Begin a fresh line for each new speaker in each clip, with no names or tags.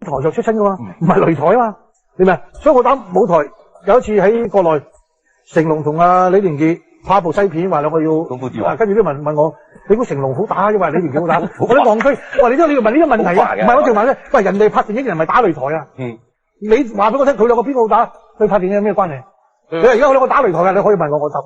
台就出親噶嘛，唔係擂台啊嘛，你明？所以我打舞台有一次喺國內，成龍同李連杰拍部西片，話兩個要
功夫電話，
跟住啲問我，你估成龍好打，因為李連杰好打，我都戇居，喂，你都要問呢個問題啊？唔係我淨話咧，喂，人哋拍電影人唔係打擂台啊，你話俾我聽，佢兩個邊個好打，對拍電影有咩關係？你話而家我兩個打擂台嘅，你可以問我答。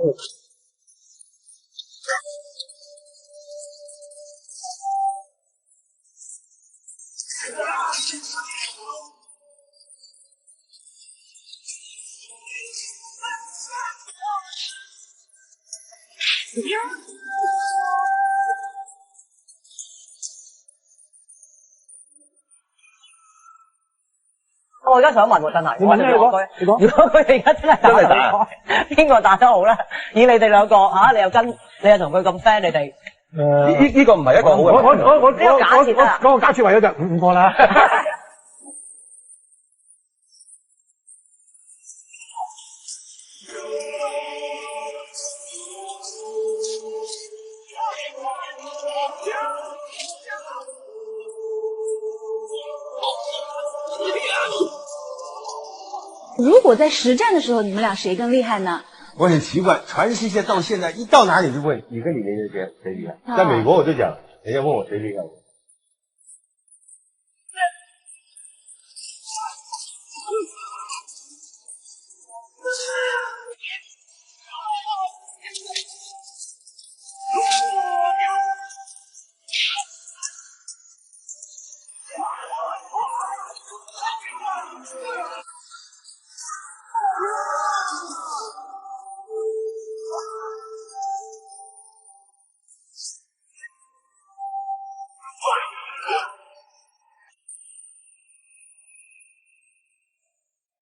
我而家想問喎，真係，
你問咩？如果
佢哋而家真係打擂台，邊個打得好咧？以你哋兩個嚇，你又同佢咁 friend，你哋
呢個唔係一個好嘅。
我呢個假設啊，
嗰個假設為咗就5個啦。
如果在实战的时候，你们俩谁更厉害呢？
我很奇怪，全世界到现在一到哪里就问你跟李连杰谁厉害。在美国我就讲，人家问我谁厉害。